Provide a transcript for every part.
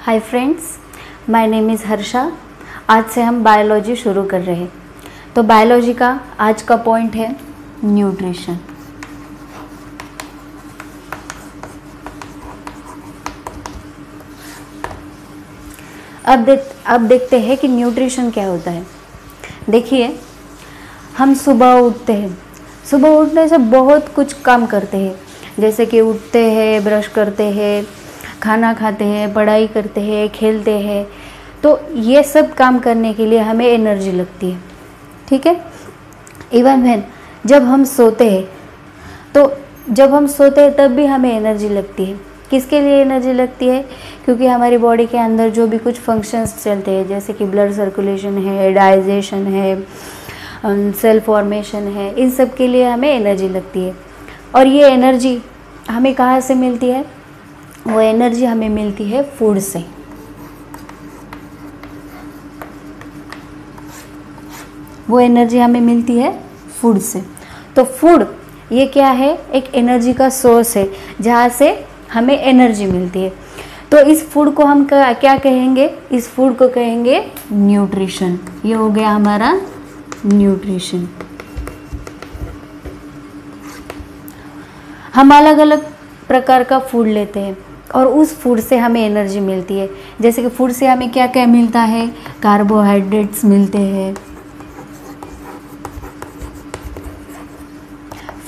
Hi friends, my name is Harsha. आज से हम बायोलॉजी शुरू कर रहे हैं। तो बायोलॉजी का आज का पॉइंट है न्यूट्रिशन। अब देखते हैं कि न्यूट्रिशन क्या होता है। देखिए, हम सुबह उठते हैं। सुबह उठने से बहुत कुछ काम करते हैं, जैसे कि उठते हैं, ब्रश करते हैं, खाना खाते हैं, पढ़ाई करते हैं, खेलते हैं। तो ये सब काम करने के लिए हमें एनर्जी लगती है, ठीक है। इवन व्हेन जब हम सोते हैं, तो जब हम सोते हैं तब भी हमें एनर्जी लगती है। किसके लिए एनर्जी लगती है? क्योंकि हमारी बॉडी के अंदर जो भी कुछ फंक्शंस चलते हैं, जैसे कि ब्लड सर्कुलेशन है, डाइजेशन है, सेल फॉर्मेशन है, इन सब के लिए हमें एनर्जी लगती है। और ये एनर्जी हमें कहाँ से मिलती है? वो एनर्जी हमें मिलती है फूड से। वो एनर्जी हमें मिलती है फूड से। तो फूड ये क्या है? एक एनर्जी का सोर्स है जहाँ से हमें एनर्जी मिलती है। तो इस फूड को हम क्या कहेंगे? इस फूड को कहेंगे न्यूट्रिशन। ये हो गया हमारा न्यूट्रिशन। हम अलग अलग प्रकार का फूड लेते हैं और उस फूड से हमें एनर्जी मिलती है। जैसे कि फूड से हमें क्या क्या मिलता है? कार्बोहाइड्रेट्स मिलते हैं,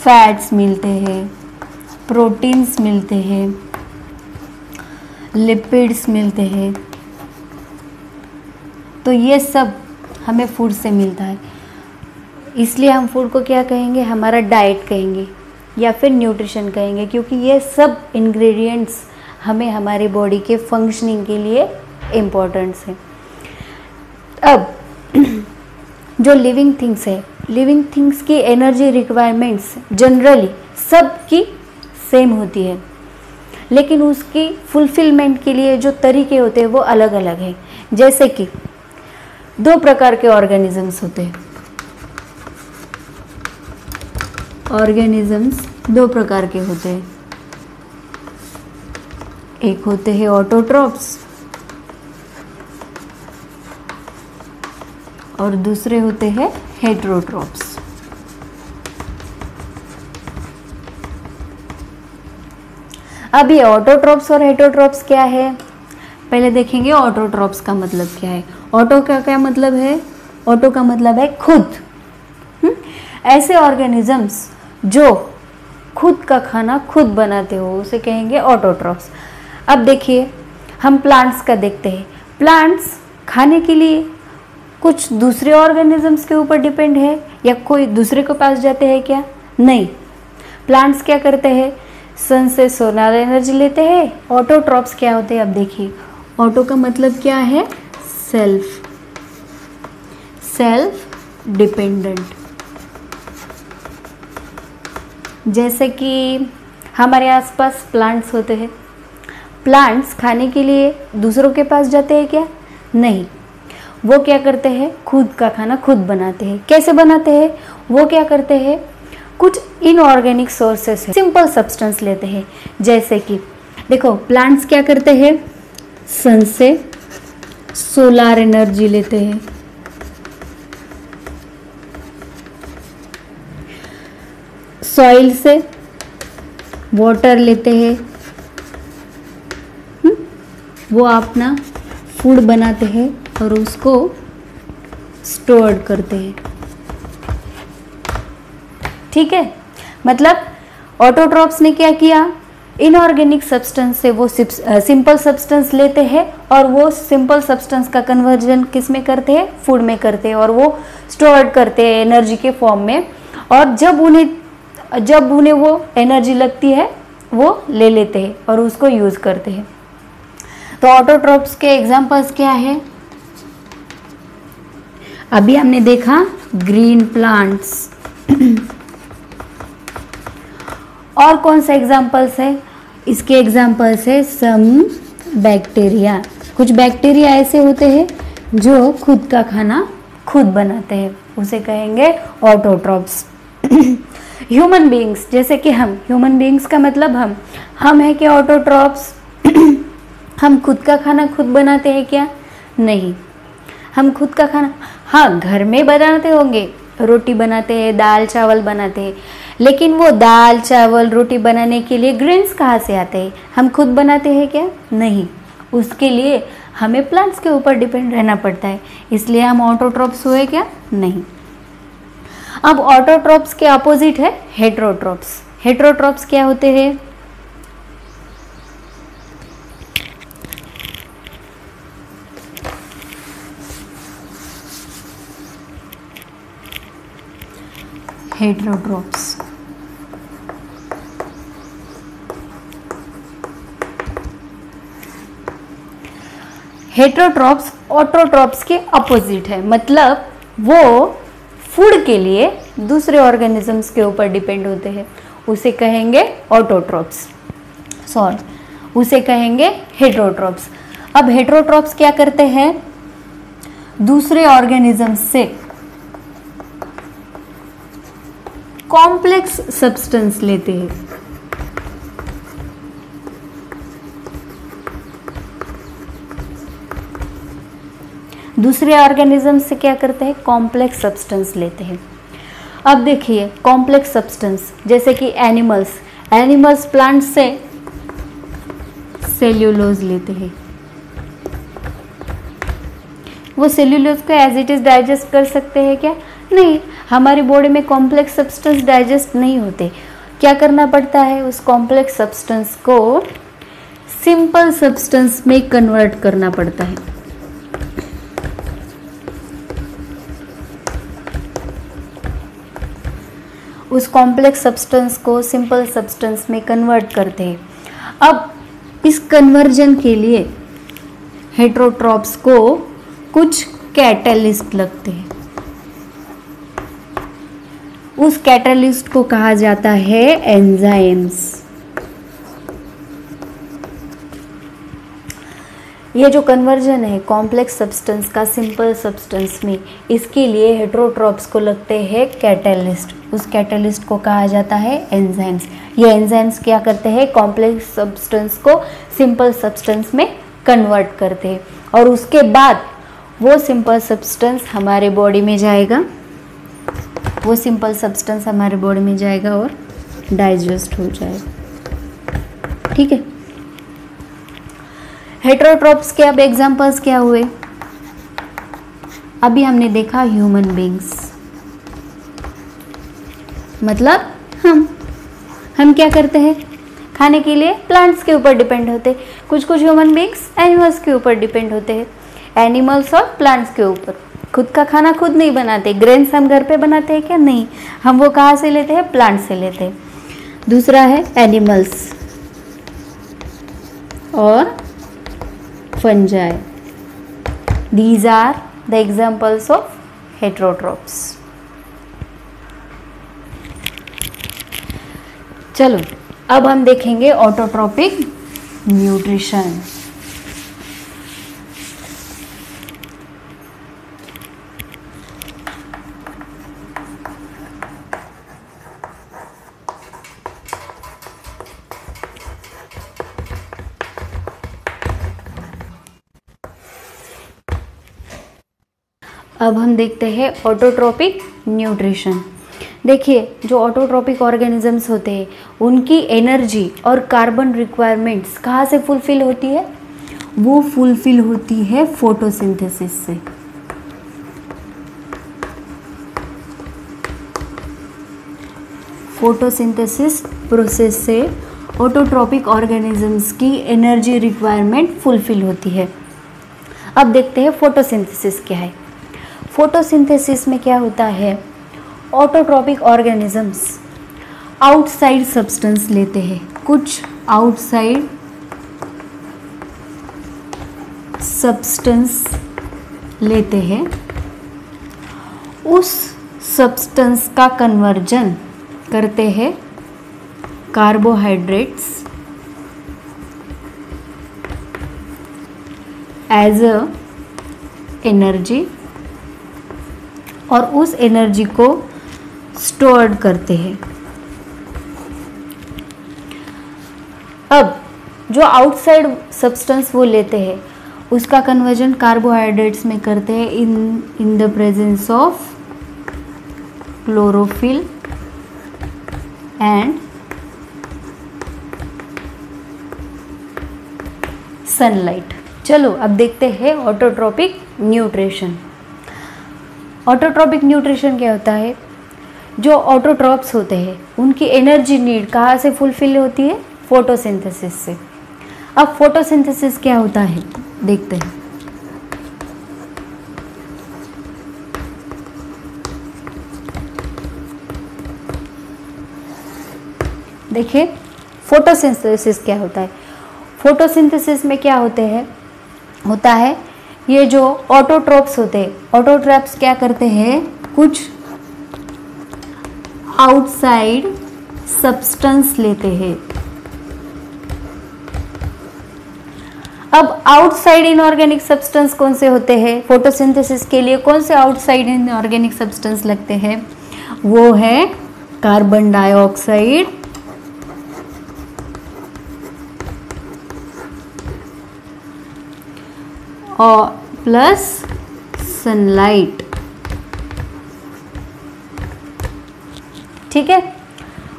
फैट्स मिलते हैं, प्रोटीन्स मिलते हैं, लिपिड्स मिलते हैं। तो ये सब हमें फूड से मिलता है। इसलिए हम फूड को क्या कहेंगे? हमारा डाइट कहेंगे या फिर न्यूट्रिशन कहेंगे, क्योंकि ये सब इंग्रेडिएंट्स हमें हमारी बॉडी के फंक्शनिंग के लिए इम्पोर्टेंट्स है। अब जो लिविंग थिंग्स है, लिविंग थिंग्स की एनर्जी रिक्वायरमेंट्स जनरली सबकी सेम होती है, लेकिन उसकी फुलफिलमेंट के लिए जो तरीके होते हैं वो अलग अलग हैं। जैसे कि दो प्रकार के ऑर्गेनिजम्स होते हैं। ऑर्गेनिजम्स दो प्रकार के होते हैं। एक होते हैं ऑटोट्रॉप्स और दूसरे होते हैं हेटेरोट्रॉप्स। अब ये ऑटोट्रॉप्स और हेटेरोट्रॉप्स क्या है? पहले देखेंगे ऑटोट्रॉप्स का मतलब क्या है। ऑटो का क्या मतलब है? ऑटो का मतलब है खुद। ऐसे ऑर्गेनिजम्स जो खुद का खाना खुद बनाते हो उसे कहेंगे ऑटोट्रॉप्स। अब देखिए, हम प्लांट्स का देखते हैं। प्लांट्स खाने के लिए कुछ दूसरे ऑर्गेनिजम्स के ऊपर डिपेंड है या कोई दूसरे के पास जाते हैं क्या? नहीं। प्लांट्स क्या करते हैं? सन से सोलर एनर्जी लेते हैं। ऑटोट्रॉप्स क्या होते हैं? अब देखिए, ऑटो का मतलब क्या है? Self dependent. जैसे कि हमारे आसपास प्लांट्स होते हैं। प्लांट्स खाने के लिए दूसरों के पास जाते हैं क्या? नहीं। वो क्या करते हैं? खुद का खाना खुद बनाते हैं। कैसे बनाते हैं? वो क्या करते हैं? कुछ इनऑर्गेनिक सोर्सेस है, सिंपल सब्सटेंस लेते हैं। जैसे कि देखो, प्लांट्स क्या करते हैं? सन से सोलर एनर्जी लेते हैं, सॉइल से वाटर लेते हैं, वो अपना फूड बनाते हैं और उसको स्टोर करते हैं। ठीक है, मतलब ऑटोट्रॉप्स ने क्या किया? इनऑर्गेनिक सब्सटेंस से वो सिंपल सब्सटेंस लेते हैं और वो सिंपल सब्सटेंस का कन्वर्जन किस में करते हैं? फूड में करते हैं, और वो स्टोर करते हैं एनर्जी के फॉर्म में। और जब उन्हें वो एनर्जी लगती है वो ले लेते हैं और उसको यूज़ करते हैं। तो ऑटोट्रॉप्स के एग्जांपल्स क्या है? अभी हमने देखा ग्रीन प्लांट्स। और कौन सा एग्जांपल्स है? इसके एग्जांपल्स है सम बैक्टीरिया। कुछ बैक्टीरिया ऐसे होते हैं जो खुद का खाना खुद बनाते हैं, उसे कहेंगे ऑटोट्रॉप्स। ह्यूमन बीइंग्स, जैसे कि हम ह्यूमन बीइंग्स का मतलब हम है कि ऑटोट्रॉप्स। हम खुद का खाना खुद बनाते हैं क्या? नहीं। हम खुद का खाना, हाँ, घर में बनाते होंगे, रोटी बनाते हैं, दाल चावल बनाते हैं, लेकिन वो दाल चावल रोटी बनाने के लिए ग्रेन्स कहाँ से आते हैं? हम खुद बनाते हैं क्या? नहीं। उसके लिए हमें प्लांट्स के ऊपर डिपेंड रहना पड़ता है, इसलिए हम ऑटोट्रॉप्स हुए क्या? नहीं। अब ऑटोट्रॉप्स के अपोजिट है हेटेरोट्रॉप्स। हेटेरोट्रॉप्स क्या होते हैं? हेटेरोट्रॉप्स हेटेरोट्रॉप्स ऑटोट्रॉप्स के अपोजिट है, मतलब वो फूड के लिए दूसरे ऑर्गेनिजम्स के ऊपर डिपेंड होते हैं, उसे कहेंगे ऑटोट्रॉप्स, उसे कहेंगे हेटेरोट्रॉप्स। अब हेटेरोट्रॉप्स क्या करते हैं? दूसरे ऑर्गेनिजम्स से कॉम्प्लेक्स सब्सटेंस लेते हैं। दूसरे ऑर्गेनिज्म से क्या करते हैं? कॉम्प्लेक्स सब्सटेंस लेते हैं। अब देखिए कॉम्प्लेक्स सब्सटेंस जैसे कि एनिमल्स प्लांट से सेल्यूलोज लेते हैं। वो सेल्यूलोज को एज इट इज डाइजेस्ट कर सकते हैं क्या? नहीं। हमारी बॉडी में कॉम्प्लेक्स सब्सटेंस डाइजेस्ट नहीं होते, क्या करना पड़ता है? उस कॉम्प्लेक्स सब्सटेंस को सिंपल सब्सटेंस में कन्वर्ट करना पड़ता है। उस कॉम्प्लेक्स सब्सटेंस को सिंपल सब्सटेंस में कन्वर्ट करते हैं। अब इस कन्वर्जन के लिए हेटेरोट्रॉप्स को कुछ कैटलिस्ट लगते हैं। उस कैटलिस्ट को कहा जाता है एंजाइम्स। ये जो कन्वर्जन है कॉम्प्लेक्स सब्सटेंस का सिंपल सब्सटेंस में, इसके लिए हेटेरोट्रॉप्स को लगते हैं कैटलिस्ट। उस कैटलिस्ट को कहा जाता है एंजाइम्स। ये एंजाइम्स क्या करते हैं? कॉम्प्लेक्स सब्सटेंस को सिंपल सब्सटेंस में कन्वर्ट करते हैं, और उसके बाद वो सिंपल सब्सटेंस हमारे बॉडी में जाएगा। वो सिंपल सब्सटेंस हमारे बॉडी में जाएगा और डाइजेस्ट हो जाएगा। ठीक है। हेटेरोट्रॉप्स के अब एग्जांपल्स क्या हुए? अभी हमने देखा ह्यूमन बींग्स, मतलब हम क्या करते हैं? खाने के लिए प्लांट्स के ऊपर डिपेंड होते हैं। कुछ ह्यूमन बींग्स एनिमल्स के ऊपर डिपेंड होते हैं, एनिमल्स और प्लांट्स के ऊपर। खुद का खाना खुद नहीं बनाते। ग्रेन्स हम घर पे बनाते हैं क्या? नहीं। हम वो कहाँ से लेते हैं? प्लांट से लेते हैं। दूसरा है एनिमल्स और fungi. These are the examples of heterotrophs. चलो अब हम देखेंगे ऑटोट्रॉपिक न्यूट्रिशन। अब हम देखते हैं ऑटोट्रॉपिक न्यूट्रिशन। देखिए जो ऑटोट्रॉपिक ऑर्गेनिजम्स होते हैं उनकी एनर्जी और कार्बन रिक्वायरमेंट्स कहाँ से फुलफिल होती है? वो फुलफिल होती है फोटोसिंथेसिस से। फोटोसिंथेसिस प्रोसेस से ऑटोट्रॉपिक ऑर्गेनिजम्स की एनर्जी रिक्वायरमेंट फुलफिल होती है। अब देखते हैं फोटोसिंथेसिस क्या है। फोटोसिंथेसिस में क्या होता है? ऑटोट्रॉपिक ऑर्गेनिजम्स आउटसाइड सब्सटेंस लेते हैं, कुछ आउटसाइड सब्सटेंस लेते हैं। उस सब्सटेंस का कन्वर्जन करते हैं कार्बोहाइड्रेट्स एज अ एनर्जी, और उस एनर्जी को स्टोर करते हैं। अब जो आउटसाइड सब्सटेंस वो लेते हैं उसका कन्वर्जन कार्बोहाइड्रेट्स में करते हैं in the presence of chlorophyll and sunlight. चलो अब देखते हैं ऑटोट्रॉपिक न्यूट्रिशन। ऑटोट्रॉपिक न्यूट्रिशन क्या होता है? जो ऑटोट्रॉप्स होते हैं उनकी एनर्जी नीड कहाँ से फुलफिल होती है? फोटोसिंथेसिस से। अब फोटोसिंथेसिस क्या होता है देखते हैं। देखिए फोटोसिंथेसिस क्या होता है। फोटोसिंथेसिस में क्या होता है ये जो ऑटोट्रॉप्स होते हैं, ऑटोट्रॉप्स क्या करते हैं? कुछ आउटसाइड सब्सटेंस लेते हैं। अब आउटसाइड इनऑर्गेनिक सब्सटेंस कौन से होते हैं? फोटोसिंथेसिस के लिए कौन से आउटसाइड इनऑर्गेनिक सब्सटेंस लगते हैं? वो है कार्बन डाइऑक्साइड और प्लस सनलाइट। ठीक है,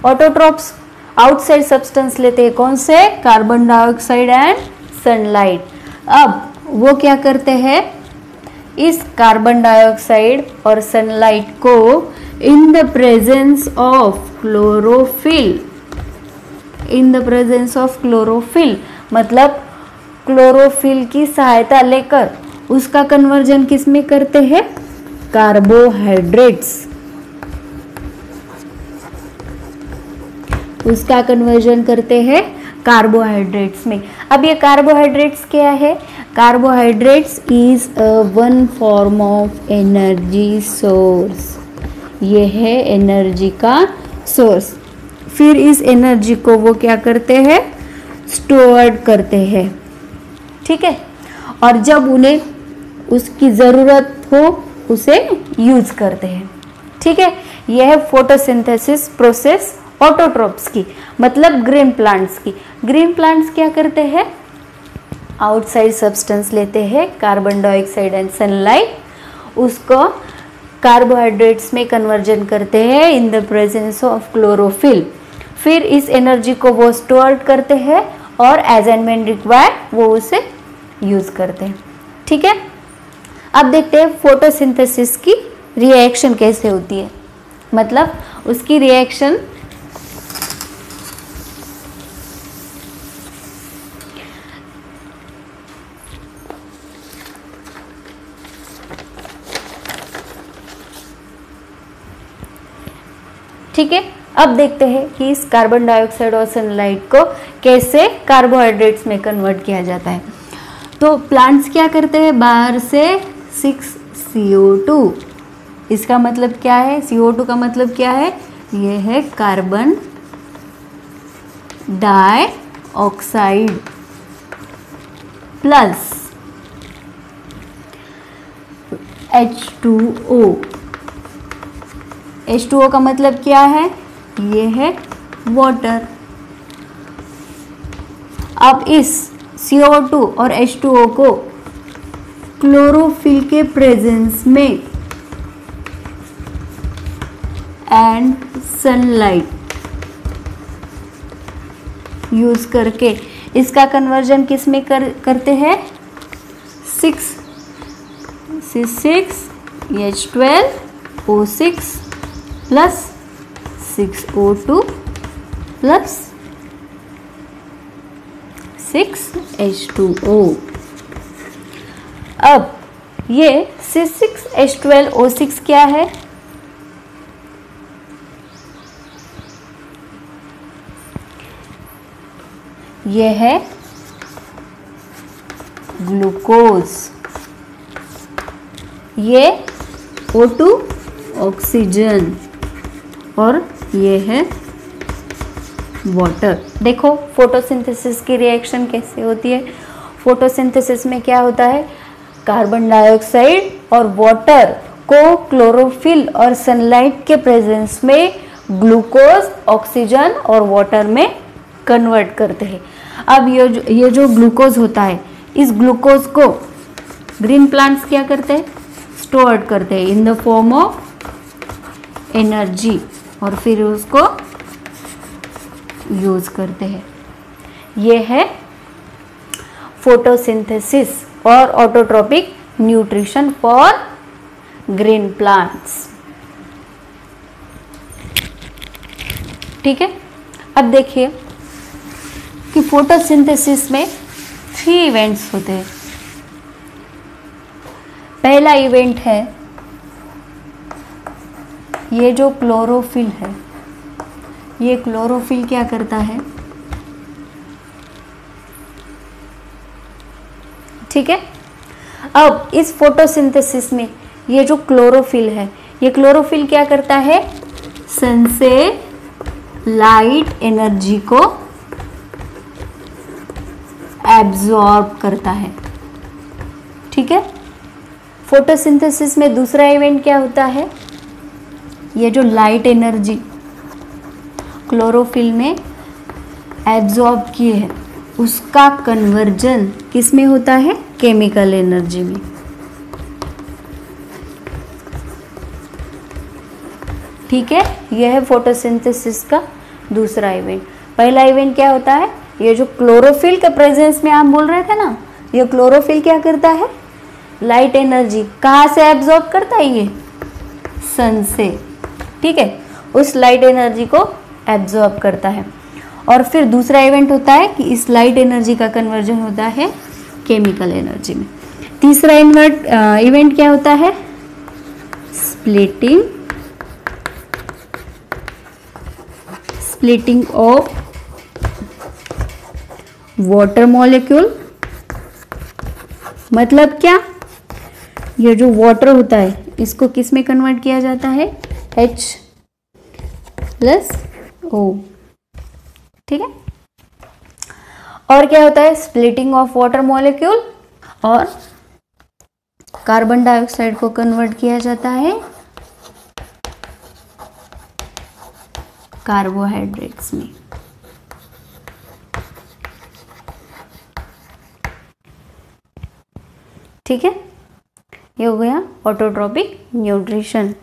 ऑटोट्रॉप्स आउटसाइड सब्सटेंस लेते हैं कौन से? Carbon dioxide and sunlight. अब वो क्या करते हैं? इस कार्बन डाइऑक्साइड और सनलाइट को in the presence of chlorophyll, मतलब क्लोरोफिल की सहायता लेकर उसका कन्वर्जन किस में करते हैं? कार्बोहाइड्रेट्स। उसका कन्वर्जन करते हैं कार्बोहाइड्रेट्स में। अब ये कार्बोहाइड्रेट्स क्या है? Carbohydrates is one form of energy source. ये है एनर्जी का सोर्स। फिर इस एनर्जी को वो क्या करते हैं? स्टोर करते हैं। ठीक है, और जब उन्हें उसकी ज़रूरत हो उसे यूज करते हैं। ठीक है, यह है फोटोसिंथेसिस प्रोसेस ऑटोट्रॉप्स की, मतलब ग्रीन प्लांट्स की। ग्रीन प्लांट्स क्या करते हैं? आउटसाइड सब्सटेंस लेते हैं कार्बन डाइऑक्साइड एंड सनलाइट, उसको कार्बोहाइड्रेट्स में कन्वर्जन करते हैं in the presence of chlorophyll. फिर इस एनर्जी को वो स्टोर करते हैं और एज एंड व्हेन रिक्वायर्ड वो उसे यूज करते हैं। ठीक है, अब देखते हैं फोटोसिंथेसिस की रिएक्शन कैसे होती है, मतलब उसकी रिएक्शन ठीक है। अब देखते हैं कि इस कार्बन डाइऑक्साइड और सनलाइट को कैसे कार्बोहाइड्रेट्स में कन्वर्ट किया जाता है। तो प्लांट्स क्या करते हैं? बाहर से 6CO2, इसका मतलब क्या है? CO2 का मतलब क्या है? ये है carbon dioxide plus H2O। H2O का मतलब क्या है? ये है वाटर। अब इस CO2 और H2O को क्लोरोफिल के प्रेजेंस में एंड सनलाइट यूज करके इसका कन्वर्जन किस में करते हैं? 6H12O6 plus 6O2 plus 6H2O। अब ये 6H12O6 क्या है? ये है ग्लूकोज, ये O2 ऑक्सीजन और ये है वाटर। देखो फोटोसिंथेसिस की रिएक्शन कैसे होती है। फोटोसिंथेसिस में क्या होता है? कार्बन डाइऑक्साइड और वाटर को क्लोरोफिल और सनलाइट के प्रेजेंस में ग्लूकोज, ऑक्सीजन और वाटर में कन्वर्ट करते हैं। अब ये जो ग्लूकोज होता है, इस ग्लूकोज को ग्रीन प्लांट्स क्या करते हैं, स्टोर करते हैं in the form of energy, और फिर उसको यूज करते हैं। ये है फोटोसिंथेसिस और autotrophic nutrition for green plants. ठीक है, अब देखिए कि फोटोसिंथेसिस में 3 इवेंट्स होते हैं। पहला इवेंट है ये जो क्लोरोफिल है, ये क्लोरोफिल क्या करता है, ठीक है। अब इस फोटोसिंथेसिस में ये जो क्लोरोफिल है, ये क्लोरोफिल क्या करता है, सन से लाइट एनर्जी को एब्जॉर्ब करता है। ठीक है, फोटोसिंथेसिस में दूसरा इवेंट क्या होता है, ये जो लाइट एनर्जी क्लोरोफिल में एब्जॉर्ब किए है, उसका कन्वर्जन किस में होता है, केमिकल एनर्जी में। ठीक है, यह है फोटोसिंथेसिस का दूसरा इवेंट। पहला इवेंट क्या होता है, ये जो क्लोरोफिल के प्रेजेंस में हम बोल रहे थे ना, ये क्लोरोफिल क्या करता है, लाइट एनर्जी कहाँ से एब्जॉर्ब करता है, ये सन से। ठीक है, उस लाइट एनर्जी को एब्जॉर्ब करता है। और फिर दूसरा इवेंट होता है कि इस लाइट एनर्जी का कन्वर्जन होता है केमिकल एनर्जी में। तीसरा इवेंट क्या होता है, स्प्लिटिंग ऑफ वाटर मॉलिक्यूल। मतलब क्या, ये जो वाटर होता है इसको किस में कन्वर्ट किया जाता है, H+O। ठीक है, और क्या होता है, स्प्लिटिंग ऑफ वाटर मॉलिक्यूल, और कार्बन डाइऑक्साइड को कन्वर्ट किया जाता है कार्बोहाइड्रेट्स में। ठीक है, ये हो गया ऑटोट्रोपिक न्यूट्रिशन।